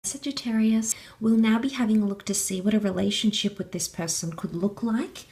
Sagittarius, we'll now be having a look to see what a relationship with this person could look like,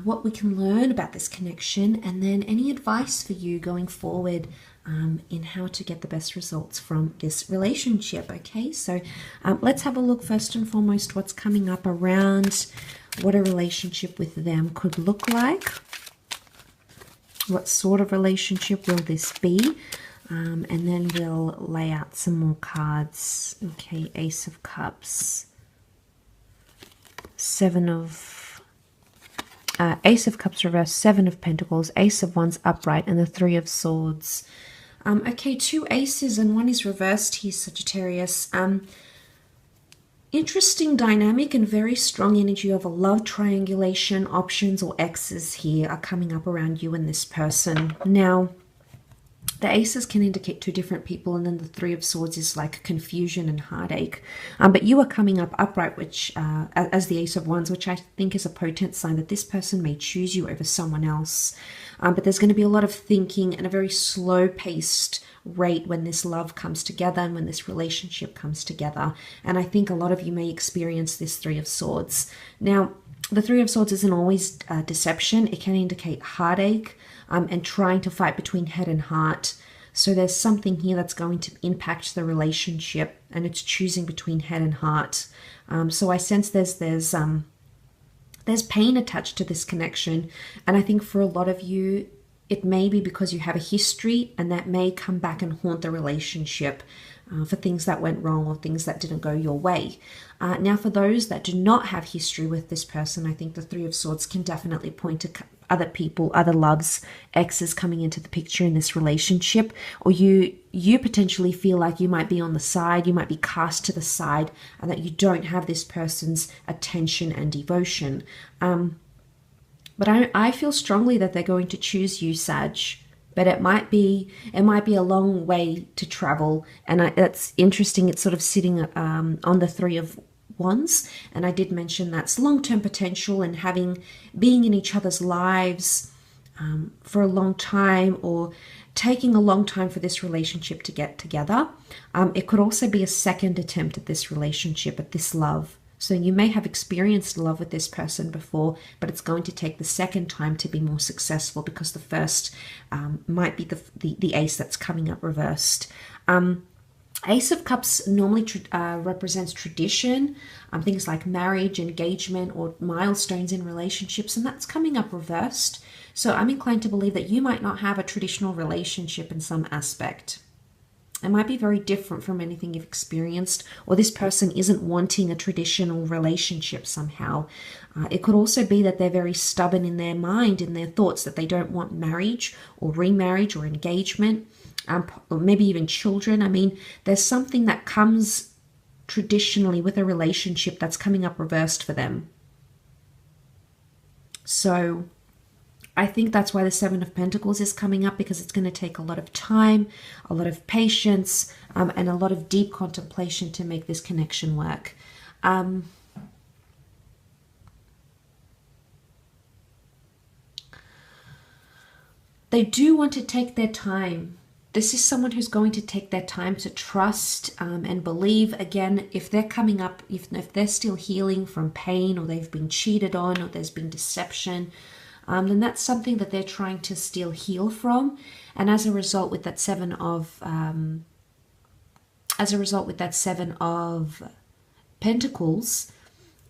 what we can learn about this connection, and then any advice for you going forward in how to get the best results from this relationship. Okay, so let's have a look first and foremost what's coming up around what a relationship with them could look like. What sort of relationship will this be? And then we'll lay out some more cards. Okay, Ace of Cups, Ace of Cups reversed, Seven of Pentacles, Ace of Wands upright, and the Three of Swords. Okay, two aces and one is reversed here, Sagittarius. Interesting dynamic and very strong energy of a love triangulation. Options or X's here are coming up around you and this person. Now, the aces can indicate two different people, and then the Three of Swords is like confusion and heartache. But you are coming up upright, which as the Ace of Wands, which I think is a potent sign that this person may choose you over someone else. But there's going to be a lot of thinking and a very slow-paced rate when this love comes together and when this relationship comes together. And I think a lot of you may experience this Three of Swords. Now, the Three of Swords isn't always deception. It can indicate heartache and trying to fight between head and heart. So there's something here that's going to impact the relationship, and it's choosing between head and heart. So I sense there's pain attached to this connection, and I think for a lot of you, it may be because you have a history, and that may come back and haunt the relationship for things that went wrong or things that didn't go your way. Now, for those that do not have history with this person, I think the Three of Swords can definitely point to other people, other loves, exes coming into the picture in this relationship, or you potentially feel like you might be on the side, you might be cast to the side, and that you don't have this person's attention and devotion. But I feel strongly that they're going to choose you, Sag. But it might be a long way to travel, and that's interesting. It's sort of sitting on the Three of Wands, and I did mention that's long-term potential and being in each other's lives for a long time, or taking a long time for this relationship to get together. It could also be a second attempt at this relationship, at this love. So you may have experienced love with this person before, but it's going to take the second time to be more successful, because the first might be the ace that's coming up reversed. Ace of Cups normally represents tradition, things like marriage, engagement, or milestones in relationships, and that's coming up reversed. So I'm inclined to believe that you might not have a traditional relationship in some aspect. It might be very different from anything you've experienced, or this person isn't wanting a traditional relationship somehow. It could also be that they're very stubborn in their mind, in their thoughts, that they don't want marriage or remarriage or engagement, or maybe even children. I mean, there's something that comes traditionally with a relationship that's coming up reversed for them. So I think that's why the Seven of Pentacles is coming up, because it's going to take a lot of time, a lot of patience, and a lot of deep contemplation to make this connection work. They do want to take their time. This is someone who's going to take their time to trust and believe. Again, if they're coming up, if they're still healing from pain, or they've been cheated on, or there's been deception, then that's something that they're trying to still heal from. And as a result, with that Seven of Pentacles,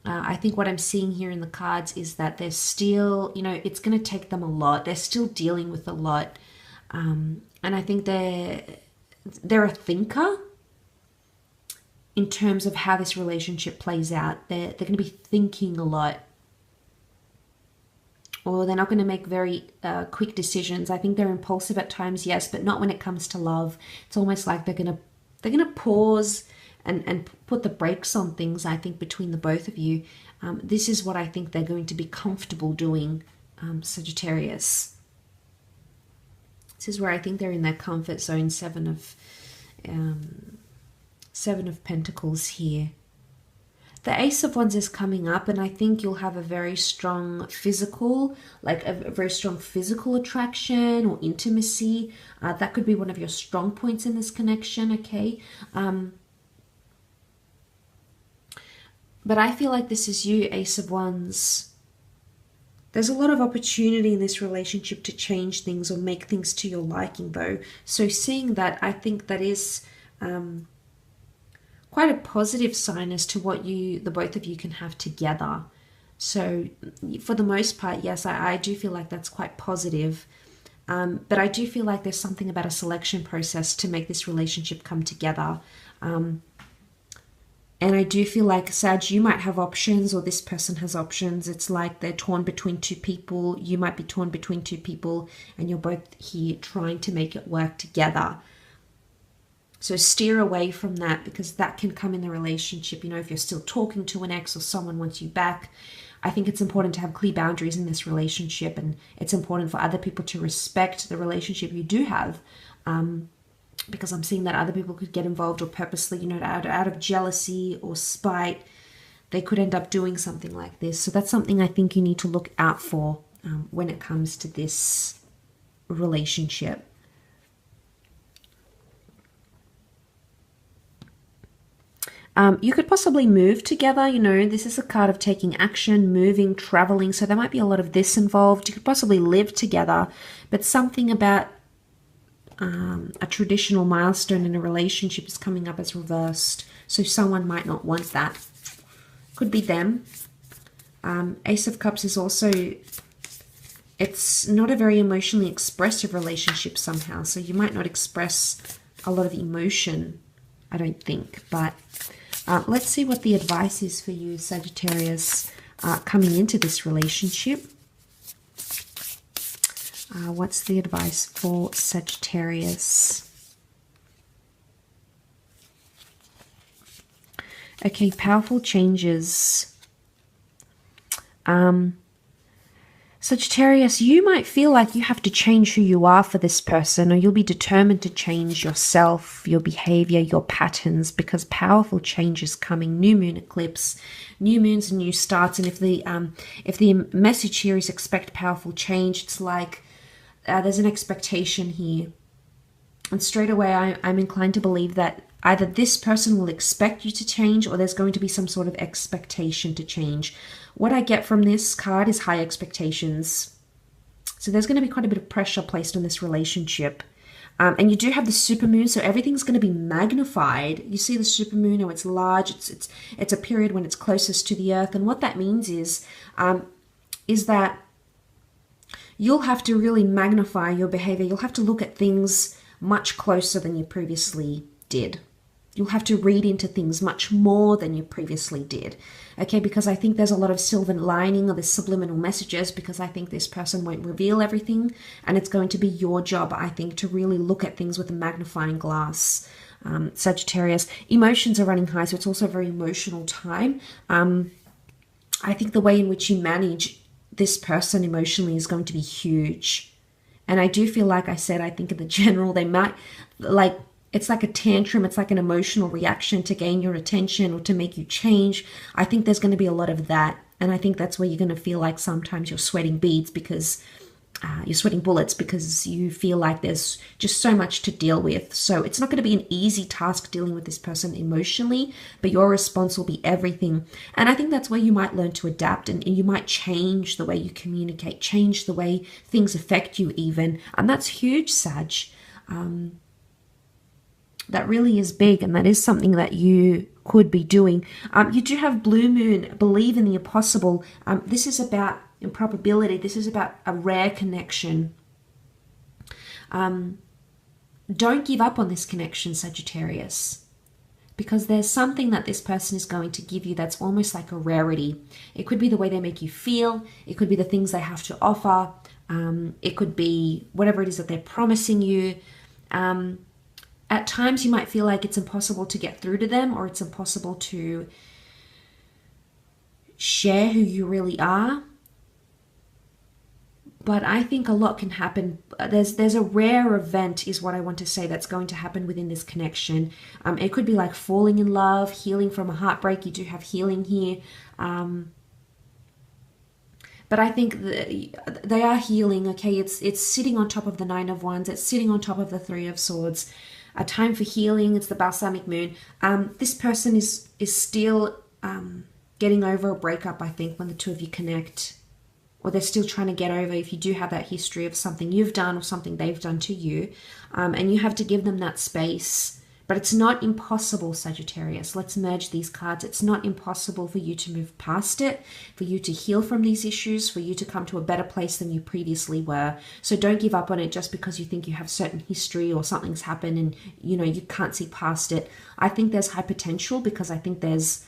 I think what I'm seeing here in the cards is that they're still, it's going to take them a lot. They're still dealing with a lot. And I think they're a thinker in terms of how this relationship plays out. They're going to be thinking a lot. Or they're not going to make very quick decisions. I think they're impulsive at times, yes, but not when it comes to love. It's almost like they're going to pause and put the brakes on things, I think, between the both of you. This is what I think they're going to be comfortable doing, Sagittarius. This is where I think they're in their comfort zone. Seven of Pentacles here. The Ace of Wands is coming up, and I think you'll have a very strong physical, like a very strong physical attraction or intimacy. That could be one of your strong points in this connection, okay? But I feel like this is you, Ace of Wands. There's a lot of opportunity in this relationship to change things or make things to your liking, though. So seeing that, I think that is quite a positive sign as to what the both of you can have together. So for the most part, yes, I do feel like that's quite positive. But I do feel like there's something about a selection process to make this relationship come together. And I do feel like, Sag, you might have options, or this person has options. It's like they're torn between two people. You might be torn between two people, and you're both here trying to make it work together. So steer away from that, because that can come in the relationship. You know, if you're still talking to an ex or someone wants you back, I think it's important to have clear boundaries in this relationship, and it's important for other people to respect the relationship you do have. Because I'm seeing that other people could get involved, or purposely, you know, out of jealousy or spite, they could end up doing something like this. So that's something I think you need to look out for when it comes to this relationship. You could possibly move together. You know, this is a card of taking action, moving, traveling. So there might be a lot of this involved. You could possibly live together, but something about a traditional milestone in a relationship is coming up as reversed. So someone might not want that. Could be them. Ace of Cups is also, it's not a very emotionally expressive relationship somehow. So you might not express a lot of emotion, I don't think. But let's see what the advice is for you, Sagittarius, coming into this relationship. What's the advice for Sagittarius? Okay, powerful changes. Sagittarius, you might feel like you have to change who you are for this person, or you'll be determined to change yourself, your behavior, your patterns, because powerful change is coming. New moon eclipse, new moons and new starts. And if the message here is expect powerful change, it's like there's an expectation here. And straight away, I'm inclined to believe that either this person will expect you to change, or there's going to be some sort of expectation to change. What I get from this card is high expectations. So there's going to be quite a bit of pressure placed on this relationship. And you do have the supermoon, so everything's going to be magnified. You see the supermoon, oh, it's large. It's a period when it's closest to the earth. And what that means is that you'll have to really magnify your behavior. You'll have to look at things much closer than you previously did. You'll have to read into things much more than you previously did. Okay, because I think there's a lot of silver lining or the subliminal messages, because I think this person won't reveal everything, and it's going to be your job, I think, to really look at things with a magnifying glass. Sagittarius, emotions are running high, so it's also a very emotional time. I think the way in which you manage this person emotionally is going to be huge. And I do feel, like I said, I think in the general, they might, like, it's like a tantrum. It's like an emotional reaction to gain your attention or to make you change. I think there's going to be a lot of that. And I think that's where you're going to feel like sometimes you're sweating beads, because you're sweating bullets, because you feel like there's just so much to deal with. So it's not going to be an easy task dealing with this person emotionally, but your response will be everything. And I think that's where you might learn to adapt, and you might change the way you communicate, change the way things affect you even. And that's huge, Sag. That really is big, and that is something that you could be doing. You do have blue moon, believe in the impossible. This is about improbability. This is about a rare connection. Don't give up on this connection, Sagittarius, because there's something that this person is going to give you that's almost like a rarity. It could be the way they make you feel. It could be the things they have to offer. It could be whatever it is that they're promising you. At times you might feel like it's impossible to get through to them, or it's impossible to share who you really are. But I think a lot can happen. There's a rare event, is what I want to say, that's going to happen within this connection. It could be like falling in love, healing from a heartbreak. You do have healing here. But I think they are healing, okay? It's sitting on top of the Nine of Wands. It's sitting on top of the Three of Swords. A time for healing. It's the balsamic moon. This person is still getting over a breakup, I think, when the two of you connect, or they're still trying to get over, if you do have that history of something you've done or something they've done to you, and you have to give them that space. But it's not impossible, Sagittarius. Let's merge these cards. It's not impossible for you to move past it, for you to heal from these issues, for you to come to a better place than you previously were. So don't give up on it just because you think you have certain history or something's happened and, you know, you can't see past it. I think there's high potential, because I think there's...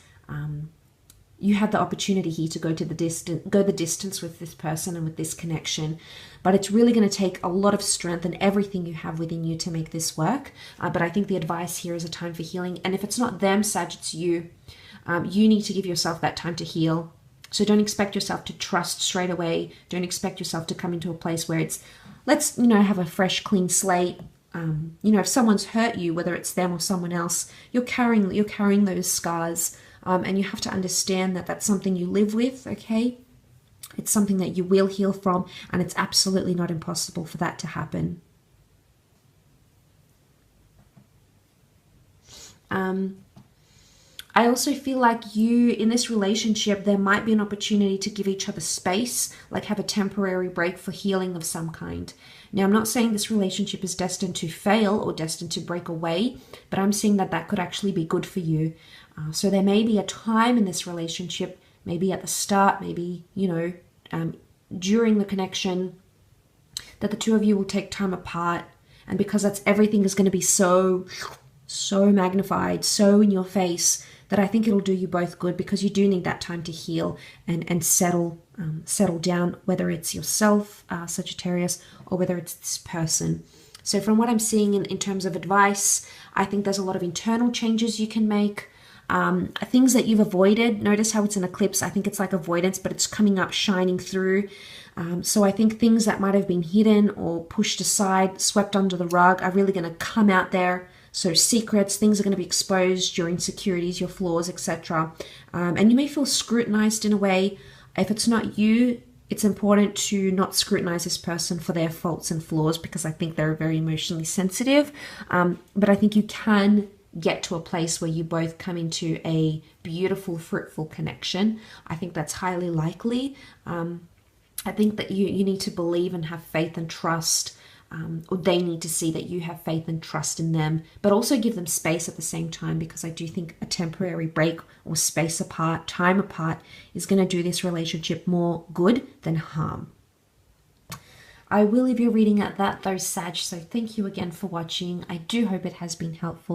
you have the opportunity here to go the distance with this person and with this connection. But it's really going to take a lot of strength and everything you have within you to make this work. But I think the advice here is a time for healing. And if it's not them, Sag, it's you. You need to give yourself that time to heal. So don't expect yourself to trust straight away. Don't expect yourself to come into a place where it's, let's, you know, have a fresh, clean slate. You know, if someone's hurt you, whether it's them or someone else, you're carrying those scars. And you have to understand that that's something you live with, okay? It's something that you will heal from, and it's absolutely not impossible for that to happen. I also feel like you, in this relationship, there might be an opportunity to give each other space, like have a temporary break for healing of some kind. Now, I'm not saying this relationship is destined to fail or destined to break away, but I'm seeing that that could actually be good for you. So there may be a time in this relationship, maybe at the start, maybe, you know, during the connection, that the two of you will take time apart. And because everything is going to be so magnified, so in your face, that I think it'll do you both good, because you do need that time to heal and settle down, whether it's yourself, Sagittarius, or whether it's this person. So from what I'm seeing in terms of advice, I think there's a lot of internal changes you can make. Things that you've avoided. Notice how it's an eclipse. I think it's like avoidance, but it's coming up, shining through. So I think things that might have been hidden or pushed aside, swept under the rug, are really going to come out there. So secrets, things are going to be exposed, your insecurities, your flaws, etc. And you may feel scrutinized in a way. If it's not you, it's important to not scrutinize this person for their faults and flaws, because I think they're very emotionally sensitive. But I think you can get to a place where you both come into a beautiful, fruitful connection. I think that's highly likely. I think that you need to believe and have faith and trust, or they need to see that you have faith and trust in them, but also give them space at the same time, because I do think a temporary break or space apart, time apart, is going to do this relationship more good than harm. I will leave your reading at that though, Sag, so thank you again for watching. I do hope it has been helpful.